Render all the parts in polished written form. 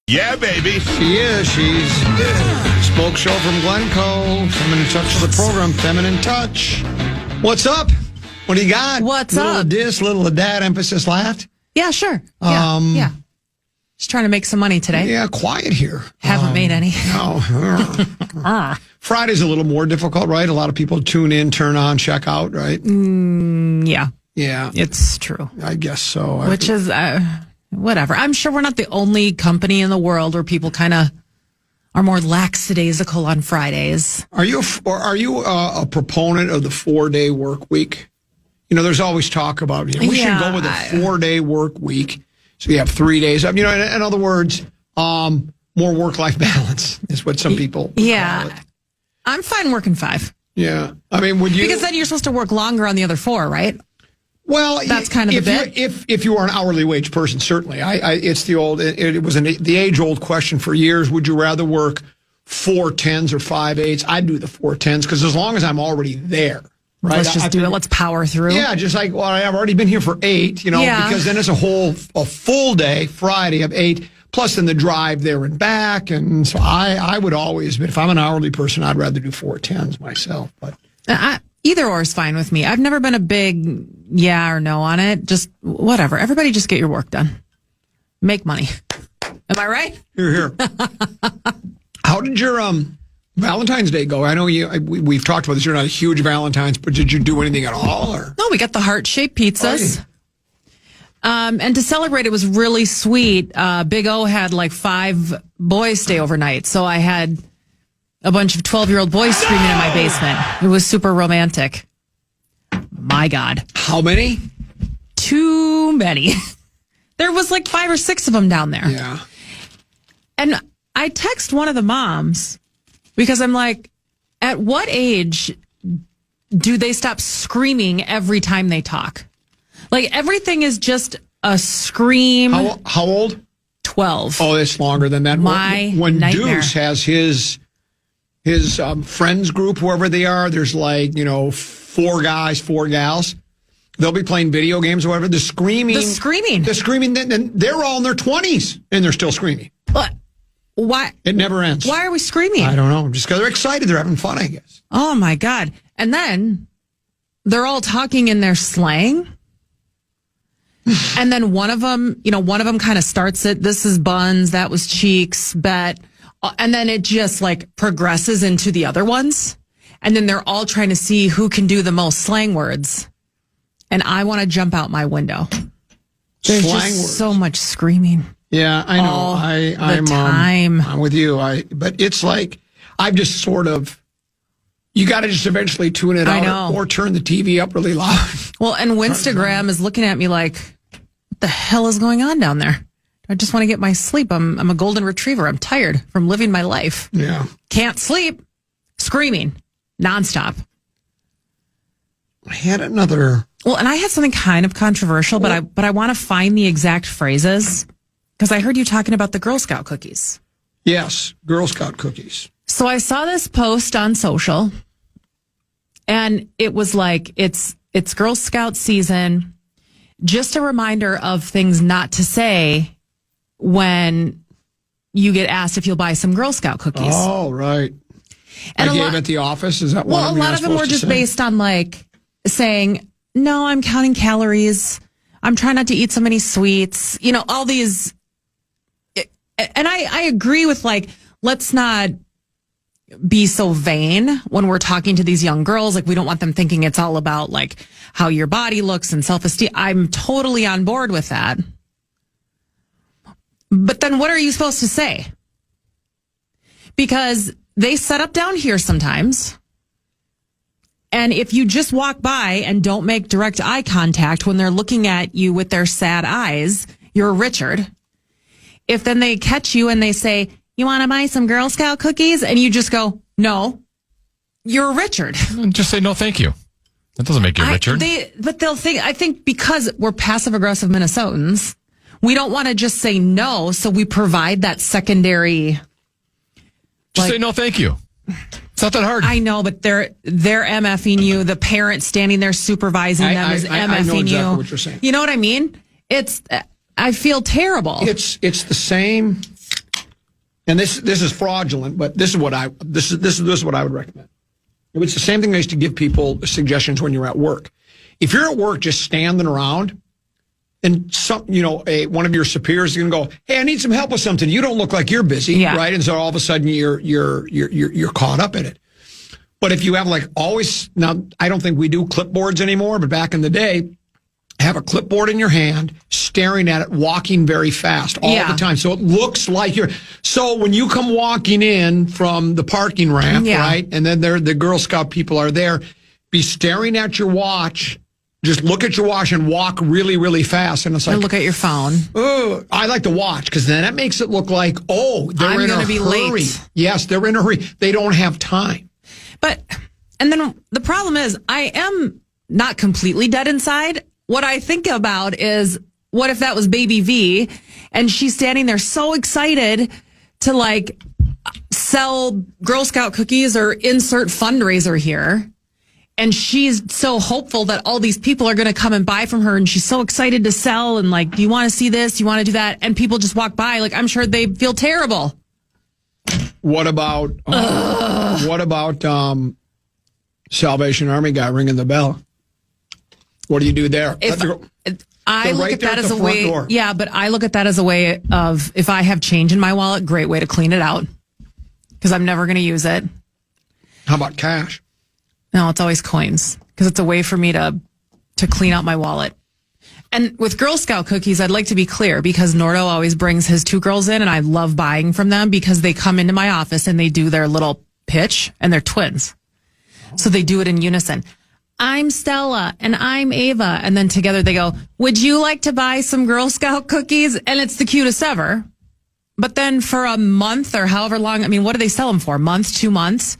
Yeah, baby. She is. She's Smoke Show from Glencoe. Feminine Touch of the program. Feminine Touch. What's up? What do you got? What's little up? Of this, little of that, emphasis last. Yeah, sure. Yeah. Just trying to make some money today. Yeah, quiet here. Haven't made any. No. Friday's a little more difficult, right? A lot of people tune in, turn on, check out, right? Yeah. Yeah. It's true. I guess so. Which is, whatever. I'm sure we're not the only company in the world where people kind of are more lackadaisical on Fridays. Are you a proponent of the 4-day work week? You know, there's always talk about, we should go with a 4-day work week. So you have 3 days. In other words, more work-life balance is what some people call it. I'm fine working 5. Yeah. I mean, would you? Because then you're supposed to work longer on the other 4, right? Well, that's kind of the bit. If you are an hourly wage person, certainly. It's the old. It was the age-old question for years. Would you rather work 4 10s or 5 8s? I'd do the 4 10s because as long as I'm already there. Right? Let's just do it. Let's power through. Yeah, just like, well, I've already been here for 8, because then it's a full day, Friday of 8, plus then the drive there and back. And so I would always, if I'm an hourly person, I'd rather do 4 10s myself. But either or is fine with me. I've never been a big yeah or no on it. Just whatever. Everybody just get your work done. Make money. Am I right? Here. How did your Valentine's Day go? I know we've talked about this. You're not a huge Valentine's, but did you do anything at all? Or? No, we got the heart-shaped pizzas. And to celebrate, it was really sweet. Big O had like 5 boys stay overnight. So I had a bunch of 12-year-old boys screaming in my basement. It was super romantic. My God. How many? Too many. There was like 5 or 6 of them down there. Yeah. And I text one of the moms because I'm like, at what age do they stop screaming every time they talk? Like everything is just a scream. How old? 12. Oh, it's longer than that. When nightmare. Deuce has his friends group, whoever they are, there's like, 4 guys, 4 gals. They'll be playing video games or whatever. The screaming. Then they're all in their 20s and they're still screaming. But why? It never ends. Why are we screaming? I don't know. Just because they're excited. They're having fun, I guess. Oh, my God. And then they're all talking in their slang. And then one of them kind of starts it. This is buns. That was cheeks. Bet. And then it just like progresses into the other ones. And then they're all trying to see who can do the most slang words. And I want to jump out my window. There's just so much screaming. Yeah, I know. I'm with you. But it's like I've just sort of. You got to just eventually tune it out or turn the TV up really loud. Well, and Winstagram is looking at me like, what the hell is going on down there? I just want to get my sleep. I'm a golden retriever. I'm tired from living my life. Yeah. Can't sleep. Screaming. Nonstop. I had another. Well, and I had something kind of controversial, but I want to find the exact phrases because I heard you talking about the Girl Scout cookies. Yes, Girl Scout cookies. So I saw this post on social, and it was like it's Girl Scout season. Just a reminder of things not to say when you get asked if you'll buy some Girl Scout cookies. Oh, right. And I gave at the office. Is that one? Well, a lot of them were just based on like saying, "No, I'm counting calories. I'm trying not to eat so many sweets." All these. And I agree with like, let's not be so vain when we're talking to these young girls. Like, we don't want them thinking it's all about like how your body looks and self-esteem. I'm totally on board with that. But then what are you supposed to say? Because they set up down here sometimes. And if you just walk by and don't make direct eye contact when they're looking at you with their sad eyes, you're a Richard. If then they catch you and they say, "You want to buy some Girl Scout cookies?" And you just go, "No," you're a Richard. Just say no, thank you. That doesn't make you a Richard. But they'll think, I think because we're passive aggressive Minnesotans, we don't want to just say no. So we provide that secondary. Just say no, thank you. It's not that hard. I know, but they're MFing you. The parent standing there supervising them is MFing I know exactly you. what you're saying. You know what I mean? I feel terrible. It's the same. and this is fraudulent, but this is what I would recommend. It's the same thing I used to give people suggestions when you're at work. If you're at work just standing around, and one of your superiors is going to go, "Hey, I need some help with something. You don't look like you're busy," right? And so all of a sudden you're caught up in it. But if you have always, now I don't think we do clipboards anymore, but back in the day, have a clipboard in your hand, staring at it, walking very fast all the time. So it looks like so when you come walking in from the parking ramp, right? And then the Girl Scout people are there, be staring at your watch. Just look at your watch and walk really, really fast. And it's like, look at your phone. Oh, I like to watch because then that makes it look like, they're in a hurry. Late. Yes, they're in a hurry. They don't have time. And then the problem is I am not completely dead inside. What I think about is, what if that was Baby V and she's standing there so excited to sell Girl Scout cookies or insert fundraiser here. And she's so hopeful that all these people are going to come and buy from her. And she's so excited to sell. And do you want to see this? Do you want to do that? And people just walk by. I'm sure they feel terrible. What about Salvation Army guy ringing the bell? What do you do there? I look at that as a way. Door. Yeah, but I look at that as a way of, if I have change in my wallet, great way to clean it out. Because I'm never going to use it. How about cash? No, it's always coins. Because it's a way for me to clean out my wallet. And with Girl Scout cookies, I'd like to be clear, because Nordo always brings his 2 girls in, and I love buying from them because they come into my office and they do their little pitch, and they're twins. So they do it in unison. I'm Stella and I'm Ava. And then together they go, would you like to buy some Girl Scout cookies? And it's the cutest ever. But then for a month or however long, what do they sell them for? A month, 2 months?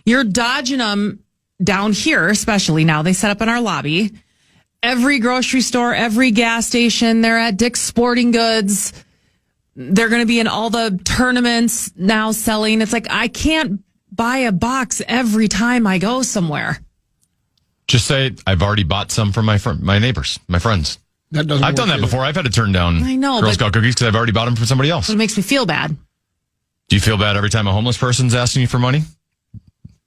You're dodging them down here, especially now. They set up in our lobby. Every grocery store, every gas station, they're at Dick's Sporting Goods. They're going to be in all the tournaments now selling. It's I can't buy a box every time I go somewhere. Just say, I've already bought some from my neighbors, my friends. That doesn't. I've done that before. I've had to turn down Girl Scout cookies because I've already bought them from somebody else. It makes me feel bad. Do you feel bad every time a homeless person's asking you for money?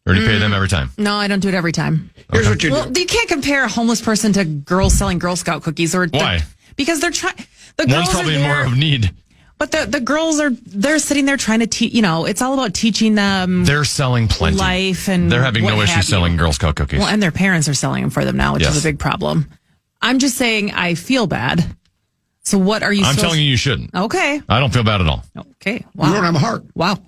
Or do you pay them every time? No, I don't do it every time. Here's what you do. Well, you can't compare a homeless person to girls selling Girl Scout cookies. Why? Because they're trying. One's probably in more of need. But the girls they're sitting there trying to teach. It's all about teaching them. They're selling plenty. Life and they're having no issue selling Girl Scout cookies. Well, and their parents are selling them for them now, which is a big problem. I'm just saying I feel bad. So what are you? I'm telling you shouldn't. Okay. I don't feel bad at all. Okay. Wow. You don't have a heart. Wow.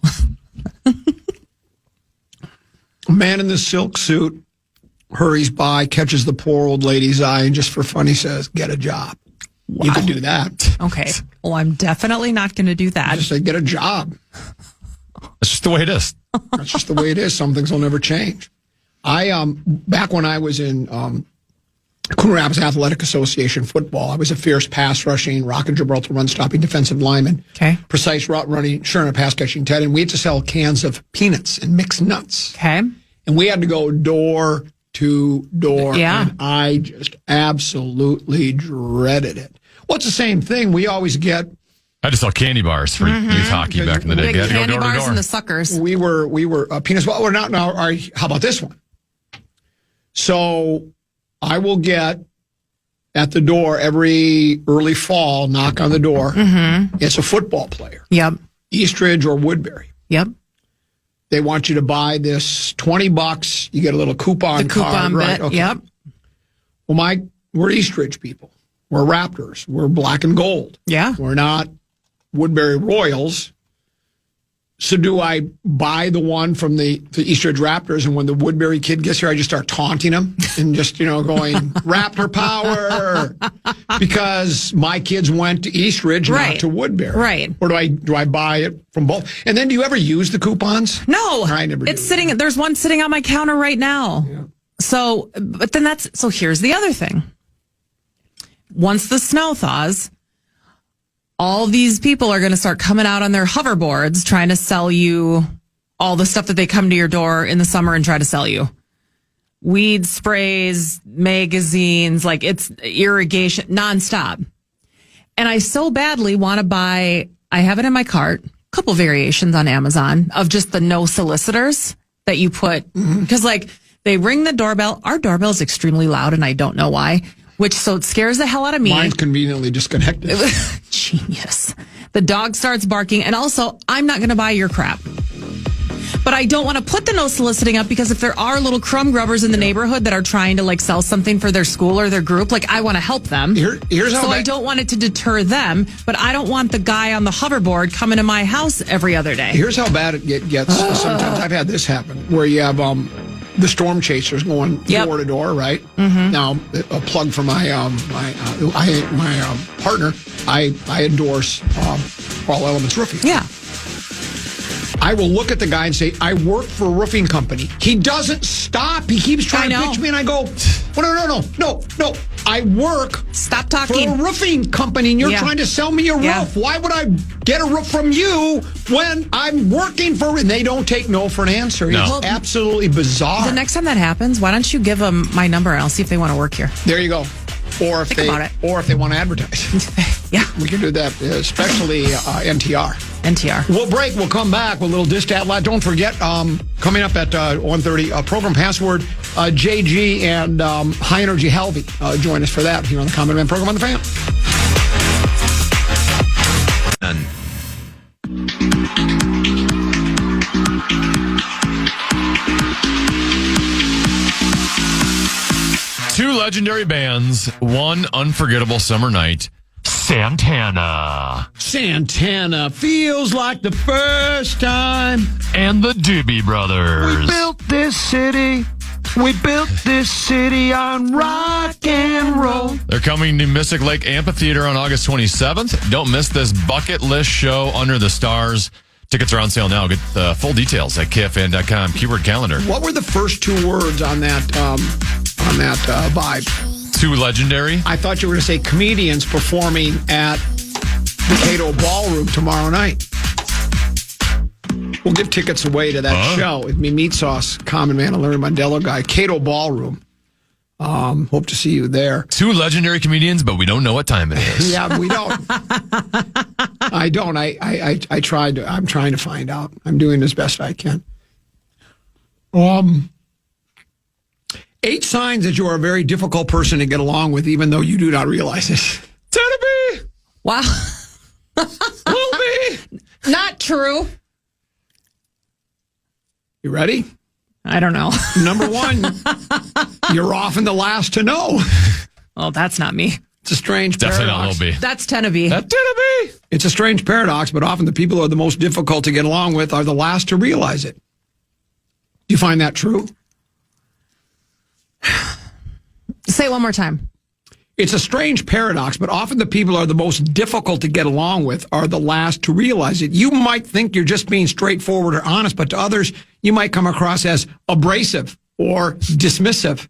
A man in the silk suit hurries by, catches the poor old lady's eye, and just for fun, he says, "Get a job." Wow. You can do that. Okay. Well, I'm definitely not going to do that. Just say, "Get a job." That's just the way it is. That's just the way it is. Some things will never change. Back when I was in Coon Rapids Athletic Association football, I was a fierce pass rushing, rock and Gibraltar run stopping defensive lineman. Okay. Precise route running, sure enough, pass catching tight end. We had to sell cans of peanuts and mixed nuts. Okay. And we had to go door to door. Yeah. And I just absolutely dreaded it. Well, it's the same thing. We always get. I had to sell candy bars for youth hockey back in the day. Big You had to go candy door to bars door. and the suckers. We were peanuts. Well, we're not now. All right, how about this one? So I will get at the door every early fall, knock on the door. Mm-hmm. It's a football player. Yep. Eastridge or Woodbury. Yep. They want you to buy this $20. You get a little coupon card. Right? Okay. Yep. Well, we're Eastridge people. We're Raptors. We're black and gold. Yeah. We're not Woodbury Royals. So do I buy the one from the Eastridge Raptors, and when the Woodbury kid gets here, I just start taunting him and just, going, Raptor power, because my kids went to Eastridge, not to Woodbury. Right. Or do I buy it from both? And then do you ever use the coupons? No. I never do. There's one sitting on my counter right now. Yeah. So, but then here's the other thing. Once the snow thaws, all these people are going to start coming out on their hoverboards trying to sell you all the stuff that they come to your door in the summer and try to sell you. Weed sprays, magazines, it's irrigation, nonstop. And I so badly want to buy, I have it in my cart, couple variations on Amazon of just the no solicitors that you put. Because, like, they ring the doorbell. Our doorbell is extremely loud, and I don't know why. So it scares the hell out of me. Mine's conveniently disconnected. Genius. The dog starts barking. And also, I'm not going to buy your crap. But I don't want to put the no soliciting up because if there are little crumb grubbers in the neighborhood that are trying to like sell something for their school or their group, like I want to help them. Here's how so I don't want it to deter them, but I don't want the guy on the hoverboard coming to my house every other day. Here's how bad it gets. Sometimes I've had this happen where you have the storm chasers going door to door, right? Mm-hmm. Now, a plug for my partner. I endorse All Elements Roofing. Yeah. I will look at the guy and say, I work for a roofing company. He doesn't stop. He keeps trying to pitch me, and I go, no. I work Stop talking. for a roofing company, and you're trying to sell me a roof. Why would I get a roof from you when I'm working for... And they don't take no for an answer. No. It's absolutely bizarre. The next time that happens, why don't you give them my number and I'll see if they want to work here. There you go. Or if they want to advertise. Yeah. We can do that, especially NTR. We'll break. We'll come back with a little Distat Lot. Don't forget, coming up at 1:30, program password, JG and High Energy Helvey. Join us for that here on the Common Man program on the Fan. Two legendary bands, one unforgettable summer night. Santana feels like the first time. And the Doobie Brothers. We built this city on rock and roll. They're coming to Mystic Lake Amphitheater on August 27th. Don't miss this bucket list show under the stars. Tickets are on sale now. Get the full details at KFAN.com. Keyword calendar. What were the first two words on that vibe? Two legendary. I thought you were going to say comedians performing at the Cato Ballroom tomorrow night. We'll give tickets away to that show with me, Meat Sauce, Common Man, and Larry Mondello guy. Cato Ballroom. Hope to see you there. Two legendary comedians, but we don't know what time it is. Yeah, we don't. I don't. I tried. I'm trying to find out. I'm doing as best I can. 8 signs that you are a very difficult person to get along with, even though you do not realize it. Tennessee. Wow. Will be. Not true. You ready? I don't know. Number 1, you're often the last to know. Oh, that's not me. It's a strange Definitely paradox. not Lil B. That's Tennessee. It's a strange paradox, but often the people who are the most difficult to get along with are the last to realize it. Do you find that true? Say it one more time. It's a strange paradox, but often the people who are the most difficult to get along with are the last to realize it. You might think you're just being straightforward or honest, but to others, you might come across as abrasive or dismissive.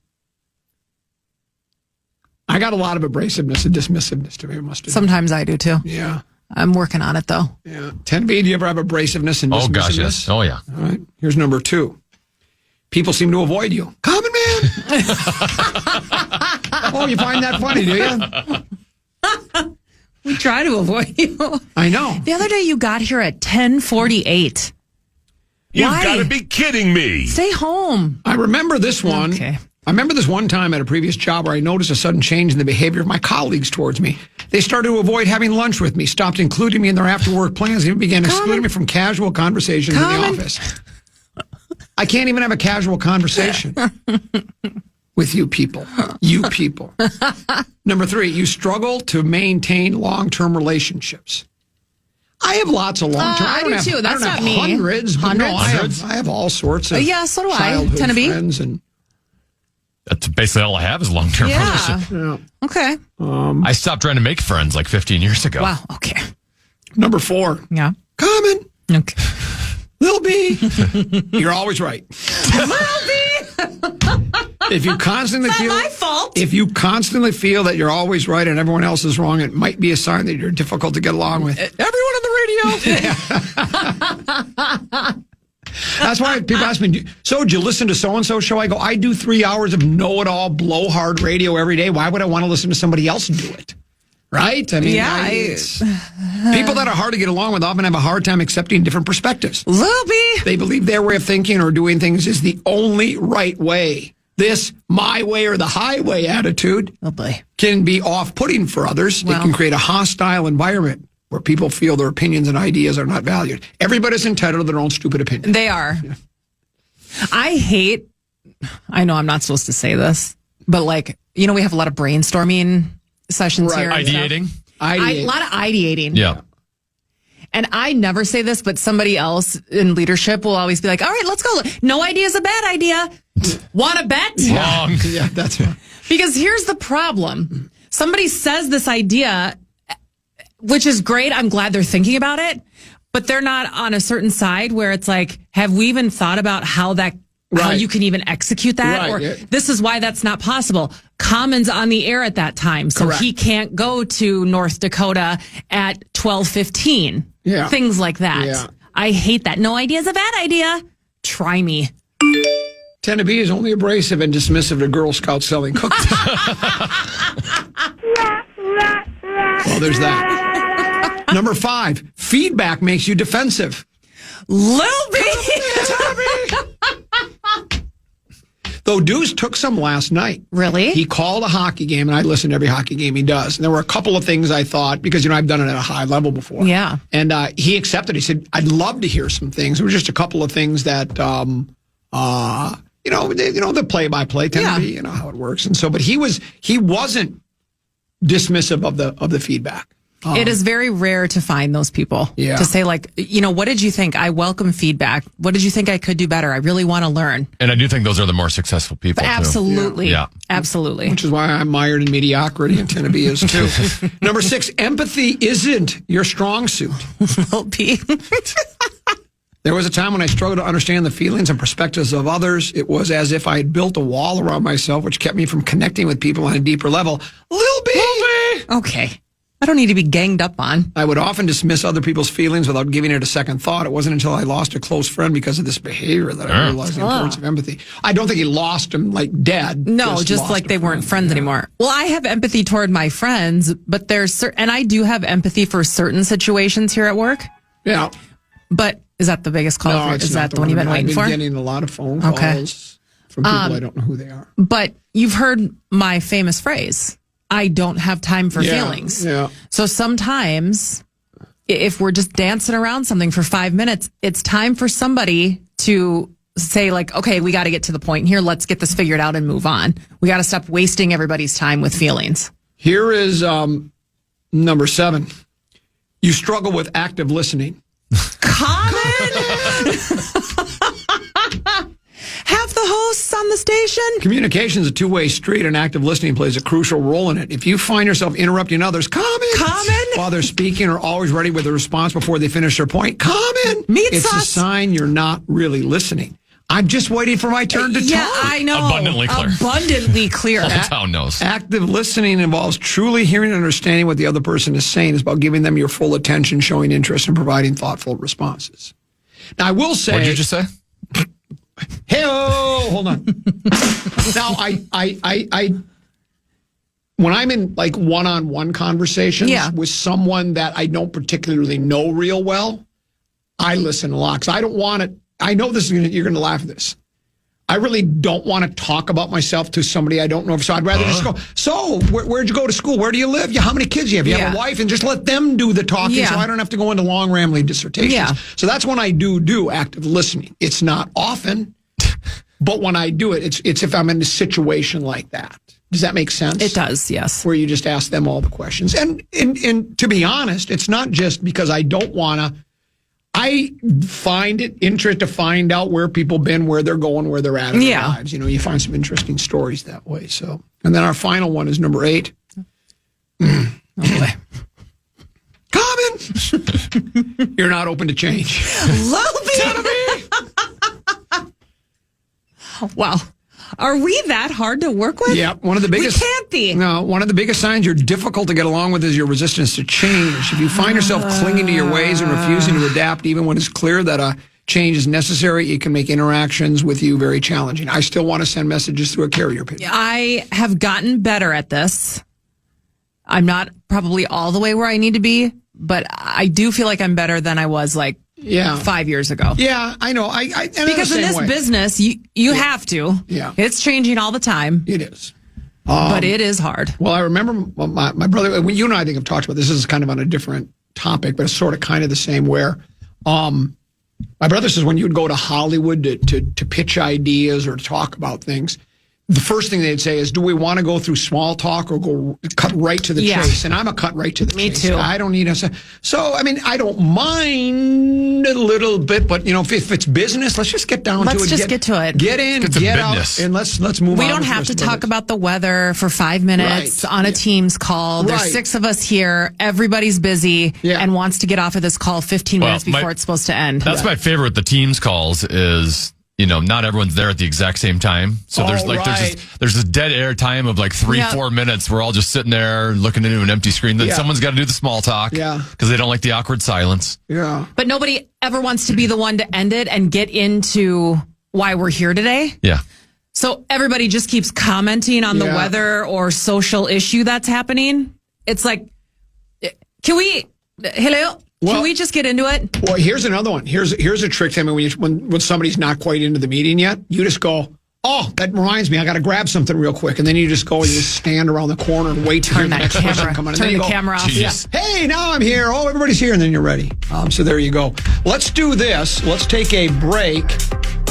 I got a lot of abrasiveness and dismissiveness to me, must admit. Sometimes I do too. Yeah. I'm working on it though. Yeah. 10B, do you ever have abrasiveness and dismissiveness? Oh, gosh, yes. Oh, yeah. All right. Here's number 2. People seem to avoid you. Common Man. Oh, you find that funny, do you? We try to avoid you. I know. The other day you got here at 10:48. You've Why? got to be kidding me. Stay home. I remember this one. Okay. I remember this one time at a previous job where I noticed a sudden change in the behavior of my colleagues towards me. They started to avoid having lunch with me, stopped including me in their after-work plans, and even began excluding me from casual conversations in the office. I can't even have a casual conversation with you people. You people. Number 3, you struggle to maintain long-term relationships. I have lots of long-term. I do too. That's not me. Hundreds, but no, I have all sorts of Yeah, so do I. childhood Tend to be. friends and That's basically all I have is long-term relationships. Yeah. Okay. I stopped trying to make friends like 15 years ago. Wow. Okay. number 4. Yeah. Common. Okay. Lil B. You're always right. Lil B. If you constantly It's feel not my fault. If you constantly feel that you're always right and everyone else is wrong, it might be a sign that you're difficult to get along with. Everyone on the radio. That's why people ask me, so did you listen to so-and-so show? I go, I do 3 hours of know-it-all, blowhard radio every day. Why would I want to listen to somebody else do it? Right? I mean, Yeah, People that are hard to get along with often have a hard time accepting different perspectives. Loopy. They believe their way of thinking or doing things is the only right way. This my way or the highway attitude can be off-putting for others. It can create a hostile environment where people feel their opinions and ideas are not valued. Everybody's entitled to their own stupid opinion. They are. Yeah. I know I'm not supposed to say this, but we have a lot of brainstorming sessions here. Ideating. A lot of ideating. Yeah. And I never say this, but somebody else in leadership will always be like, all right, let's go. No idea is a bad idea. Want to bet? Wrong. Yeah, that's right. Because here's the problem. Somebody says this idea, which is great. I'm glad they're thinking about it, but they're not on a certain side where it's like, have we even thought about how you can even execute that? Right, or yeah. This is why that's not possible. Common's on the air at that time, so Correct. he can't go to North Dakota at 12:15. Yeah. Things like that. Yeah. I hate that. No idea is a bad idea. Try me. Tend to be is only abrasive and dismissive to Girl Scouts selling cookies. Well, there's that. Number 5, feedback makes you defensive. Lil Though Deuce took some last night. Really? He called a hockey game, and I listen to every hockey game he does. And there were a couple of things I thought, because, I've done it at a high level before. Yeah. And he accepted. He said, I'd love to hear some things. There were just a couple of things that, the play-by-play tend to be, how it works. And so, but he wasn't dismissive of the feedback. It is very rare to find those people to say what did you think? I welcome feedback. What did you think I could do better? I really want to learn. And I do think those are the more successful people, Absolutely. too. Yeah. Absolutely. Which is why I'm mired in mediocrity, and tend to be is too. Number 6, empathy isn't your strong suit. There was a time when I struggled to understand the feelings and perspectives of others. It was as if I had built a wall around myself, which kept me from connecting with people on a deeper level. Lil B! Okay. I don't need to be ganged up on. I would often dismiss other people's feelings without giving it a second thought. It wasn't until I lost a close friend because of this behavior that I realized the importance of empathy. I don't think he lost him dead. No, just like they weren't friends anymore. Well, I have empathy toward my friends, but and I do have empathy for certain situations here at work. Yeah. But is that the biggest call? No, Is that the one you've been waiting for? I've been getting a lot of phone calls from people I don't know who they are. But you've heard my famous phrase, I don't have time for feelings. Yeah. So sometimes if we're just dancing around something for 5 minutes, it's time for somebody to say okay, we got to get to the point here. Let's get this figured out and move on. We got to stop wasting everybody's time with feelings. Here is number 7. You struggle with active listening. Common. Half the hosts on the station. Communication is a two-way street, and active listening plays a crucial role in it. If you find yourself interrupting others, common, while they're speaking or always ready with a response before they finish their point, common. It's a sign you're not really listening. I'm just waiting for my turn to talk. Yeah, I know. Abundantly clear. Abundantly clear. The whole town knows. Active listening involves truly hearing and understanding what the other person is saying. It's about giving them your full attention, showing interest, and providing thoughtful responses. Now, I will say... What did you just say? Hey-oh, hold on. Now, I when I'm in one-on-one conversations with someone that I don't particularly know real well, I listen a lot because I don't want to. I know you're going to laugh at this. I really don't want to talk about myself to somebody I don't know. So I'd rather just go, so where'd you go to school? Where do you live? Yeah, how many kids do you have? You have a wife? And just let them do the talking so I don't have to go into long, rambling dissertations. Yeah. So that's when I do active listening. It's not often, but when I do it, it's if I'm in a situation like that. Does that make sense? It does, yes. Where you just ask them all the questions. And to be honest, it's not just because I don't want to. I find it interesting to find out where people been, where they're going, where they're at in their lives. You find some interesting stories that way. So, and then our final one is number 8. Oh boy. Common. You're not open to change. Wow. Are we that hard to work with? Yeah, one of the biggest. We can't be. No, one of the biggest signs you're difficult to get along with is your resistance to change. If you find yourself clinging to your ways and refusing to adapt, even when it's clear that a change is necessary, it can make interactions with you very challenging. I still want to send messages through a carrier pigeon. I have gotten better at this. I'm not probably all the way where I need to be, but I do feel like I'm better than I was 5 years ago. Yeah, I know. I Because in this business, you have to. Yeah. It's changing all the time. It is. But it is hard. Well, I remember my brother, when you and I think have talked about this is kind of on a different topic, but it's sort of kind of the same where my brother says when you'd go to Hollywood to pitch ideas or to talk about things, the first thing they'd say is, do we want to go through small talk or cut right to the chase? And I'm a cut right to the chase. Me too. I don't need a... So, I mean, I don't mind a little bit, but, if it's business, let's just get down to it. Let's just get to it. Get in, get out, and let's move on. We don't have to talk about the weather for 5 minutes on a Teams call. There's 6 of us here. Everybody's busy and wants to get off of this call 15 minutes before it's supposed to end. That's my favorite with the Teams calls is... not everyone's there at the exact same time. So there's this dead air time of 3-4 minutes. We're all just sitting there looking into an empty screen. Then someone's got to do the small talk. Yeah. Because they don't like the awkward silence. Yeah. But nobody ever wants to be the one to end it and get into why we're here today. Yeah. So everybody just keeps commenting on the weather or social issue that's happening. It's like, can we just get into it? Well, here's another one. Here's a trick, Timmy. When somebody's not quite into the meeting yet, you just go, oh, that reminds me, I got to grab something real quick. And then you just go and you just stand around the corner and wait to hear the next person come on. Turn the camera off. Yeah. Hey, now I'm here. Oh, everybody's here. And then you're ready. So there you go. Let's do this. Let's take a break.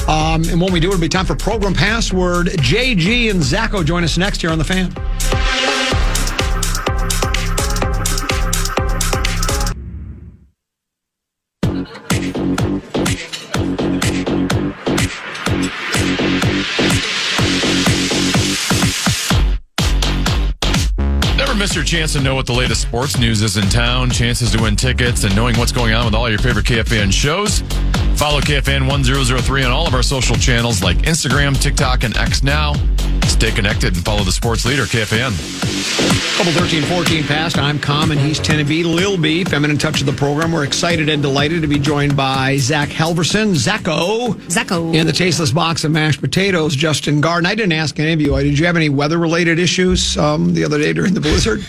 And when we do, it'll be time for Program Password. JG and Zacho join us next here on The Fan. Miss your chance to know what the latest sports news is in town, chances to win tickets, and knowing what's going on with all your favorite KFAN shows. Follow KFAN 1003 on all of our social channels like Instagram, TikTok, and X now. Stay connected and follow the sports leader, KFAN. Couple 13-14 past. I'm Com, and he's Tennessee Lil B. Feminine touch of the program. We're excited and delighted to be joined by Zach Halverson, Zacho, and the tasteless box of mashed potatoes, Justin Garden. I didn't ask any of you. Did you have any weather-related issues the other day during the blizzard?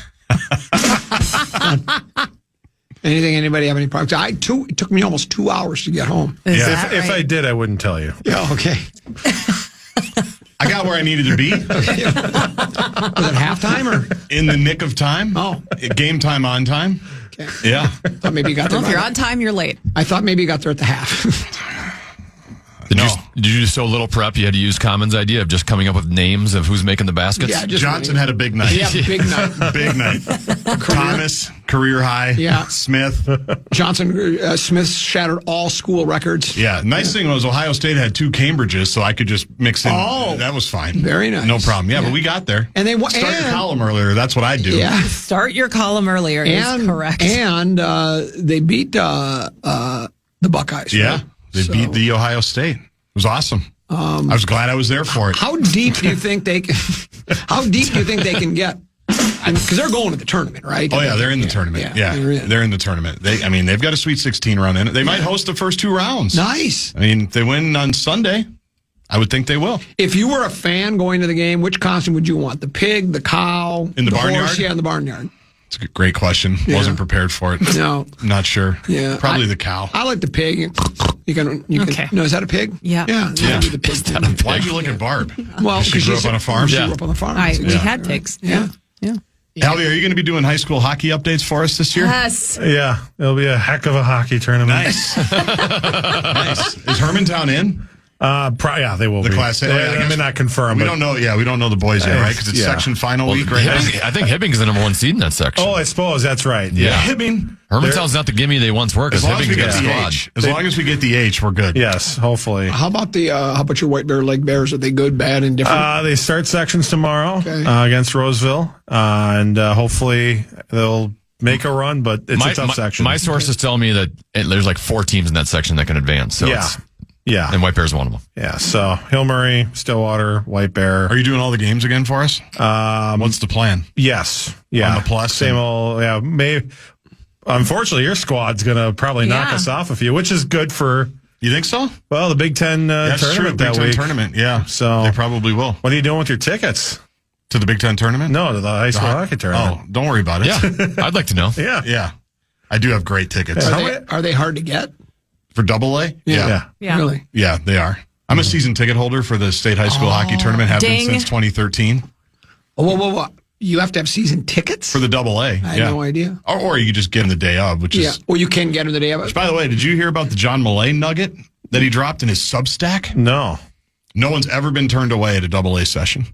Anybody have any problems? It took me almost 2 hours to get home. If I did, I wouldn't tell you. Yeah, okay. I got where I needed to be. Was it halftime or in the nick of time? Oh, game time on time. Okay. Yeah. I thought maybe you got there. Well, if you're on time, you're late. I thought maybe you got there at the half. Did you do so little prep? You had to use Common's idea of just coming up with names of who's making the baskets? Yeah, Johnson had a big night. Yeah, big night. Big night. Thomas, career high. Yeah. Smith. Smith shattered all school records. Yeah. Nice thing was Ohio State had 2 Cambridges, so I could just mix in. Oh. That was fine. Very nice. No problem. Yeah, but we got there. And they start your column earlier. That's what I do. Yeah. Start your column earlier is correct. And they beat the Buckeyes. Yeah. Right? They beat the Ohio State. It was awesome. I was glad I was there for it. How deep do you think they can? How deep do you think they can get? Because they're going to the tournament, right? Oh yeah, they're in the tournament. Yeah, they're in the tournament. They've got a Sweet 16 run in it. They might host the first 2 rounds. Nice. If they win on Sunday, I would think they will. If you were a fan going to the game, which costume would you want? The pig, the cow, in the barnyard? Horse? Yeah, in the barnyard. It's a great question. Yeah. Wasn't prepared for it. No, not sure. Yeah, probably the cow. I like the pig. You can. Okay. No, is that a pig? Yeah. Yeah. The pig. Why'd you look at Barb? Well, she grew up on a farm. She grew up on the farm. We had pigs. Yeah. Alvy, are you going to be doing high school hockey updates for us this year? Yes. Yeah, it'll be a heck of a hockey tournament. Nice. Nice. Is Hermantown in? Yeah, they will the be. Class A. I may not confirm. We don't know. Yeah, we don't know the boys yet, right? Because it's section final week right now. I think Hibbing's the number 1 seed in that section. Oh, I suppose that's right. Yeah. Hibbing. Hermantown's not the gimme they once were because Hibbing's got a squad. As long as we get the H, we're good. Yes, hopefully. How about your White Bear Lake Bears? Are they good, bad, and different? They start sections tomorrow against Roseville, and hopefully they'll make a run. But it's a tough section. My sources tell me that there's 4 teams in that section that can advance. So yeah. And White Bear's one of them. Yeah. So Hill Murray, Stillwater, White Bear. Are you doing all the games again for us? What's the plan? Yes. Yeah. On the plus? Same old. Yeah. Maybe. Unfortunately, your squad's going to probably knock us off a few, which is good for. You think so? Well, the Big Ten tournament Big that Ten week. Tournament, yeah. So they probably will. What are you doing with your tickets? To the Big Ten tournament? No, to the high school hockey tournament. Oh, don't worry about it. Yeah. I'd like to know. Yeah. I do have great tickets. Are they hard to get? For AA? Yeah. Really? Yeah, they are. I'm a season ticket holder for the state high school hockey tournament. Have been since 2013. Whoa. You have to have season tickets? For the AA. I had no idea. Or you just get them the day of, which is... Well, you can get them the day of. Which, by the way, did you hear about the John Millay nugget that he dropped in his Substack? No. No one's ever been turned away at a AA session.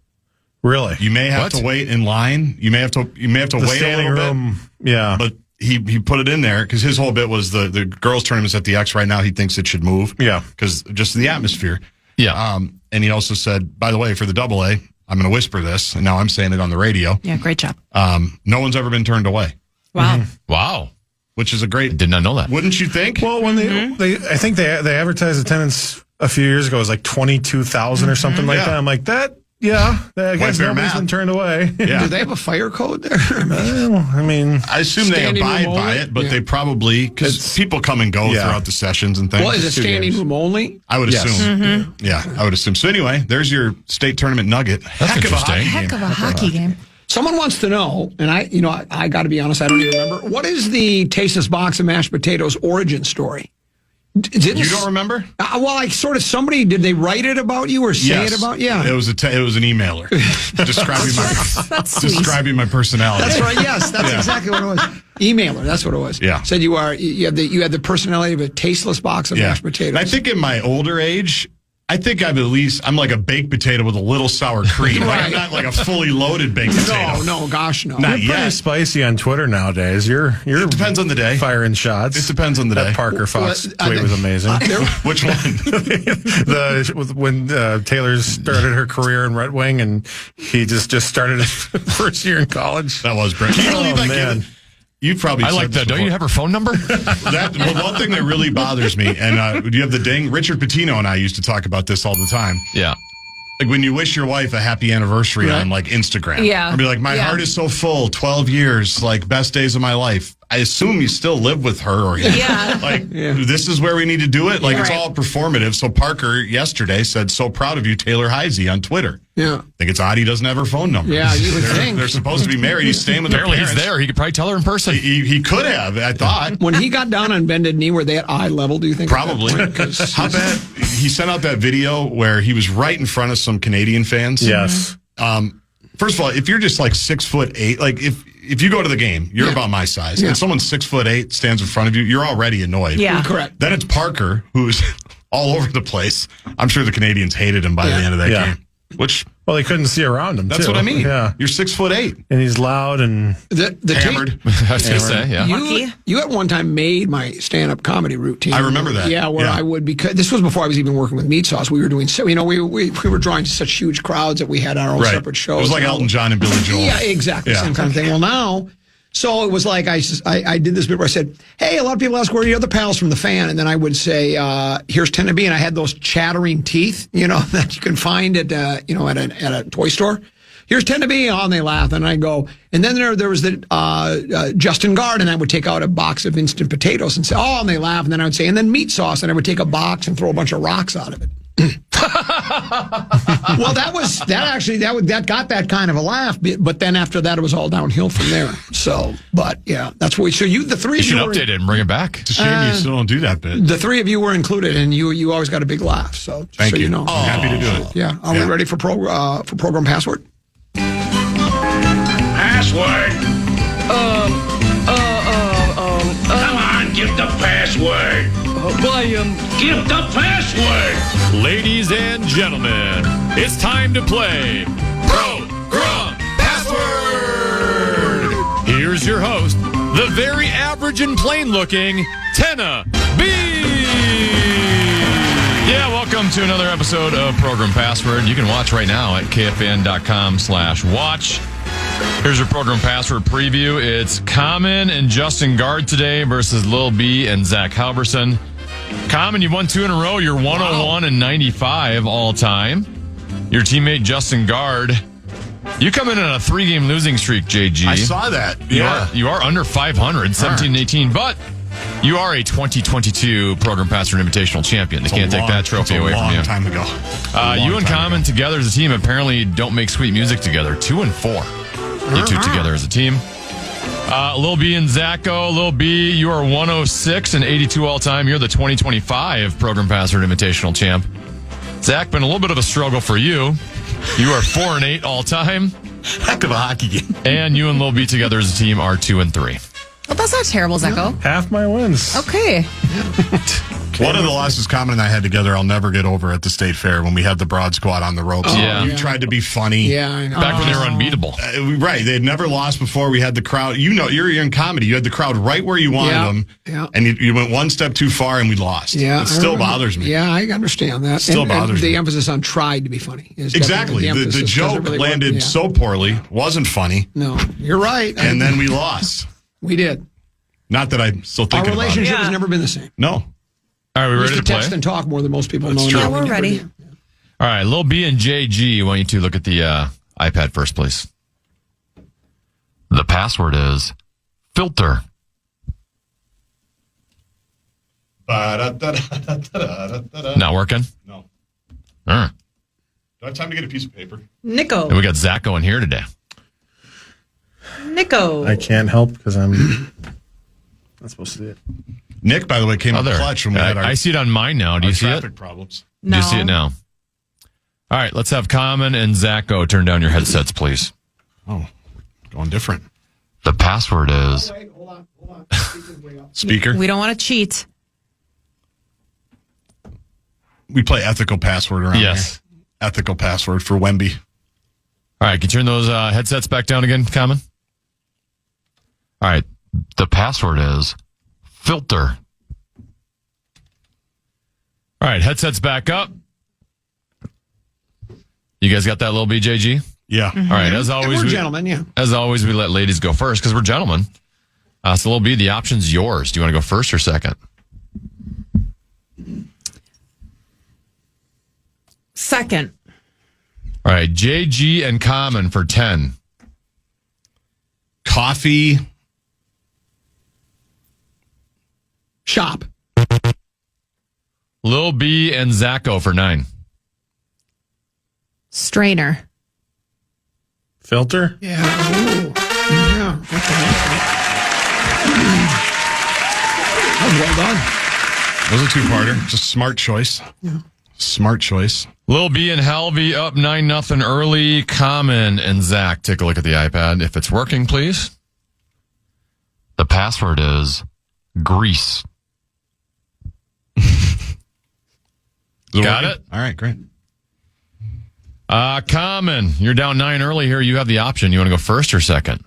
Really? You may have to wait in line. You may have to wait a little bit. Yeah. But he put it in there because his whole bit was the girls' tournament's at the X right now. He thinks it should move. Yeah. Because just the atmosphere. Yeah. And he also said, by the way, for the AA, I'm going to whisper this, and now I'm saying it on the radio. Yeah, great job. No one's ever been turned away. Wow. Mm-hmm. Wow. Which is a great... Did not know that. Wouldn't you think? Well, when they I think they advertised attendance a few years ago. It was like 22,000 or something like that. I'm like, I guess nobody's been turned away. Yeah. Do they have a fire code there? I mean, I assume they abide by it, but they probably, because people come and go throughout the sessions and things. Well, is it standing room only? I would assume. Yeah, I would assume. So anyway, there's your state tournament nugget. That's interesting. Heck of a hockey game. Someone wants to know, and I got to be honest, I don't even remember. What is the Tasteless Box of Mashed Potatoes origin story? You don't remember? Somebody, did they write it about you or say it about you? Yeah. It was an emailer describing my personality. That's right. Yes, that's exactly what it was. Emailer. That's what it was. Yeah. Said you had the personality of a tasteless box of mashed potatoes. And I think in my older age, I'm like a baked potato with a little sour cream. Like I'm not like a fully loaded baked potato. No, gosh, no. Not you're yet. pretty spicy on Twitter nowadays. It depends on the day. Firing shots. It depends on the day. That Parker Fox tweet was amazing. Which one? When Taylor started her career in Red Wing and he just started his first year in college. That was Brent. Can you believe man. You probably. I like that. Don't you have her phone number? One thing that really bothers me, and do you have the ding? Richard Pitino and I used to talk about this all the time. Yeah. Like when you wish your wife a happy anniversary on like Instagram. Yeah. I'd be like, my heart is so full, 12 years, like best days of my life. I assume you still live with her or this is where we need to do it. Like it's all performative. So Parker yesterday said, so proud of you, Taylor Heisey on Twitter. Yeah. I think it's odd he doesn't have her phone number. Yeah, you would think. They're supposed to be married. He's staying with Apparently their parents. he's there. He could probably tell her in person. He could have, I thought. When he got down on bended knee, were they at eye level, do you think? Probably. How bad? He sent out that video where he was right in front of some Canadian fans. Yes. First of all, if you're just like 6'8", like if you go to the game, you're about my size, and someone 6'8" stands in front of you, you're already annoyed. Yeah. Correct. Then it's Parker, who's all over the place. I'm sure the Canadians hated him by the end of that game. Which, well, they couldn't see around him. That's too. what I mean. Yeah, you're 6'8", and he's loud and hammered. I was going to say, yeah. You at one time made my stand-up comedy routine. I remember that. Yeah, where I would, because this was before I was even working with Meat Sauce. We were doing we were drawing such huge crowds that we had our own separate shows. It was like Elton John and Billy Joel. Yeah, exactly, same kind of thing. Well, now. So it was like I did this bit where I said, hey, a lot of people ask where are your other pals from the fan, and then I would say, here's 10 to be, and I had those chattering teeth, that you can find at a toy store. Here's 10 to be, and they laugh, and I go, and then there was the Justin Guard, and I would take out a box of instant potatoes and say, and they laugh, and then I would say, and then Meat Sauce, and I would take a box and throw a bunch of rocks out of it. Well, that got that kind of a laugh, but then after that, it was all downhill from there. So, but yeah, that's what. So the three. You should update it and bring it back. It's a shame you still don't do that bit. The three of you were included, and you always got a big laugh. So thank you. I'm happy to do it. Yeah. Are we ready for program password? Password. Come on, give the password. Give the password. Ladies and gentlemen, it's time to play Program Password. Here's your host, the very average and plain-looking Tenna B. Yeah, welcome to another episode of Program Password. You can watch right now at KFAN.com/watch. Here's your Program Password preview. It's Common and Justin Guard today versus Lil B and Zach Halverson. Common, you've won 2 in a row. You're 101 and 95 all time. Your teammate Justin Guard, you come in on a 3-game losing streak, JG. I saw that. You are under 500, 17 and 18, but you are a 2022 Program Password Invitational champion. They can't take that trophy away from you. A long time ago. You and Common together as a team apparently don't make sweet music together. 2 and 4. You two together as a team. Lil B and Zacho. Lil B, you are 106 and 82 all time. You're the 2025 Program Password Invitational champ. Zach, been a little bit of a struggle for you. You are 4 and 8 all time. Heck of a hockey game. And you and Lil B together as a team are 2 and 3. Well, that's not terrible, Zacho. Half my wins. Okay. One of the losses Common and I had together, I'll never get over at the State Fair when we had the Broad Squad on the ropes. Yeah. You tried to be funny. Yeah, I know. Back when they were unbeatable. Right. They had never lost before. We had the crowd. You know, you're in comedy. You had the crowd right where you wanted them. Yeah. And you went one step too far and we lost. Yeah. It still bothers me. Yeah, I understand that. Still bothers the me. emphasis on tried to be funny. Is Exactly. definitely The emphasis. joke Doesn't really work. landed Yeah. so poorly, wasn't funny, No, you're right. and then we lost. We did. Not that I'm still Our thinking about relationship it. has never been the same. No. All right, we We ready used to to play? text and talk more than most people know. true. now. Yeah, We we're never ready. did. All right, Lil B and JG, I want you to look at the iPad first, please. The password is filter. Not working? No. All right. Do I have time to get a piece of paper? Nico. And we got Zacho in here today. Nico. I can't help because I'm not supposed to do it. Nick, by the way, came Oh, up there. clutch when we had our, I see it on mine now. Do our you see it? traffic problems. Do you see it now? All right, let's have Common and Zacho turn down your headsets, please. Oh, going different. The password is Wait, hold on. Speaker. We don't want to cheat. We play ethical password around Yes. here. Ethical password for Wemby. All right, can you turn those headsets back down again, Common? All right, the password is filter. All right, headsets back up. You guys got that, little BJG? Yeah. All right, as always, We're gentlemen, yeah. As always, we let ladies go first because we're gentlemen. So, little B, the option's yours. Do you want to go first or second? Second. All right, JG and Common for 10. Coffee. Shop. Lil B and Zacho for 9. Strainer. Filter? Yeah. Ooh. Yeah. What the heck? That was well done. That was a two-parter. Just smart choice. Yeah. Smart choice. Lil B and Halvey up 9-0 early. Common and Zach, take a look at the iPad. If it's working, please. The password is grease. Got it? All right, great. Common, you're down 9 early here. You have the option. You want to go first or second?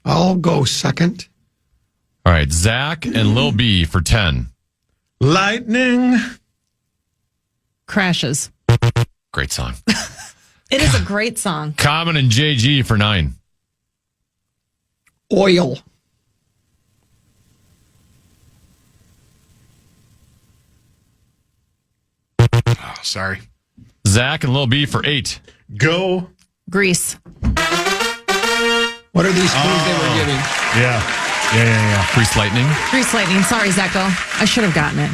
I'll go second. All right, Zach and Lil B for 10. Lightning. Crashes. Great song. It is a great song. Common and JG for 9. Oil. Oh, sorry. Zach and Lil B for 8. Go. Grease. What are these clues they were giving? Yeah. Grease Lightning, Grease lightning. Sorry, Zacho. I should have gotten it.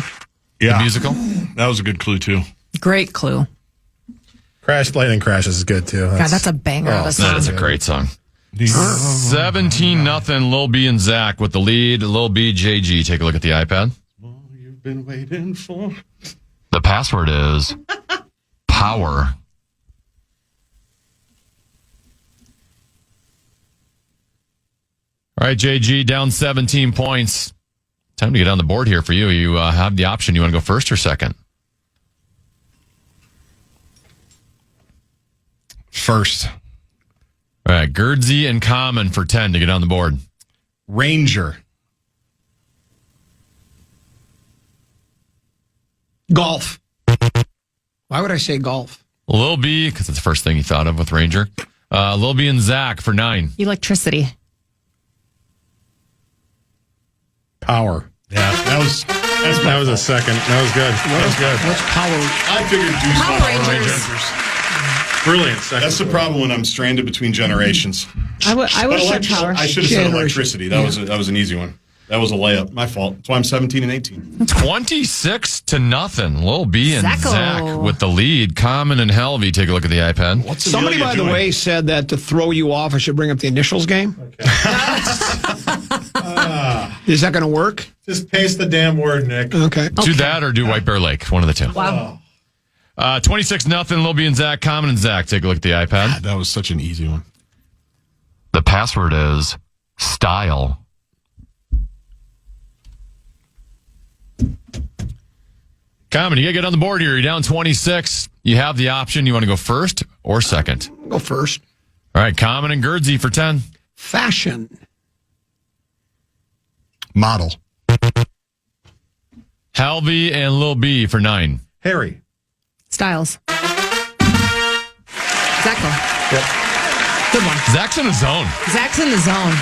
Yeah. the musical. That was a good clue, too. Great clue. Lightning Crashes is good too. God, that's a banger of a That song. is a great song. 17-0 Lil B and Zach with the lead. Lil B, JG, take a look at the iPad. You've been waiting for. The password is power. All right, JG, down 17 points. Time to get on the board here for you. You have the option. You want to go first or second? First. All right, Gerdsey and Common for 10 to get on the board. Ranger. Golf. Why would I say golf? Lil B, because it's the first thing you thought of with Ranger. Lil B and Zach for 9. Electricity. Power. Yeah, that was a second. That was good. That was good. What's power? I figured Deuce Power Power Rangers. Brilliant second. That's the problem when I'm stranded between generations. I would have said Electric- power. I should have said Generation. electricity. That was an easy one. That was a layup. My fault. That's why I'm 17 and 18. 26-0. Lil B and Zacko. Zach with the lead. Common and Helvey. Take a look at the iPad. Somebody, by the way, said that to throw you off, I should bring up the initials game. Okay. Is that going to work? Just paste the damn word, Nick. Okay. Do that or do White Bear Lake. One of the two. Wow. 26-0. Lil B and Zach. Common and Zach. Take a look at the iPad. God, that was such an easy one. The password is style. Common, you got to get on the board here. You're down 26. You have the option. You want to go first or second? Go first. All right, Common and Gerdsey for 10. Fashion. Model. Helvey and Lil B for 9. Harry. Styles. Zacko. Yep. Good one. Zach's in the zone. Zach's in the zone.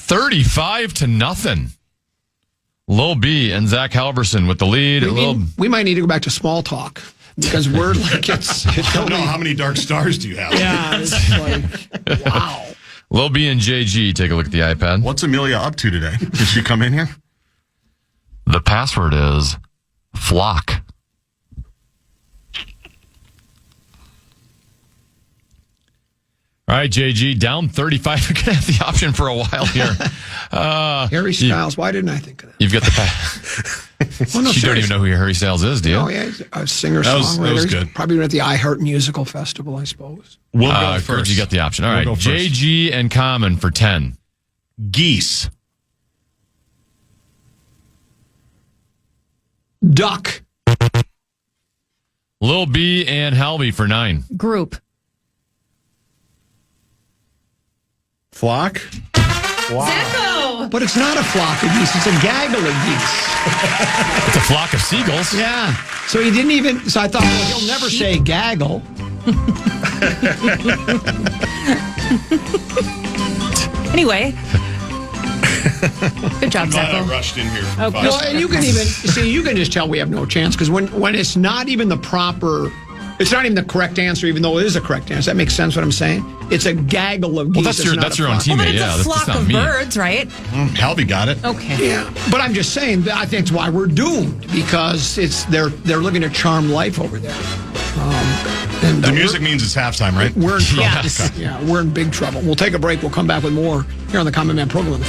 35-0. Lil B and Zach Halverson with the lead. We might need to go back to small talk because we're like it's I don't know how many dark stars do you have? yeah, it's like wow. Lil B and JG, take a look at the iPad. What's Amelia up to today? Did she come in here? The password is flock. All right, JG, down 35. You're going to have the option for a while here. Harry Styles. Why didn't I think of that? You've got the Well, no, You don't even know who Harry Styles is, do you? Oh, yeah, he's a singer That songwriter. was good. Probably at the iHeart Musical Festival, I suppose. We'll go Kurt, first. you got the option. All We'll right, go first. JG and Common for 10. Geese. Duck. Lil B and Helvey for 9. Group. Flock. Zacko. But it's not a flock of geese. It's a gaggle of geese. It's a flock of seagulls. Yeah. So he didn't even. So I thought, well, he'll never say gaggle. Anyway. Good job, Glad I Zacko. rushed in here. For Okay. 5 Well, and you can even see. You can just tell we have no chance because when it's not even the proper. It's not even the correct answer, even though it is a correct answer. That makes sense what I'm saying? It's a gaggle of geese. Well, that's your own flock. teammate. Well, then it's Yeah, a that's flock not of me. birds, right? Halby got it. Okay. Yeah, but I'm just saying that I think it's why we're doomed because they're living a charmed life over there. And The music means it's halftime, right? we're in trouble. Yes. Yeah, we're in big trouble. We'll take a break. We'll come back with more here on the Common Man program.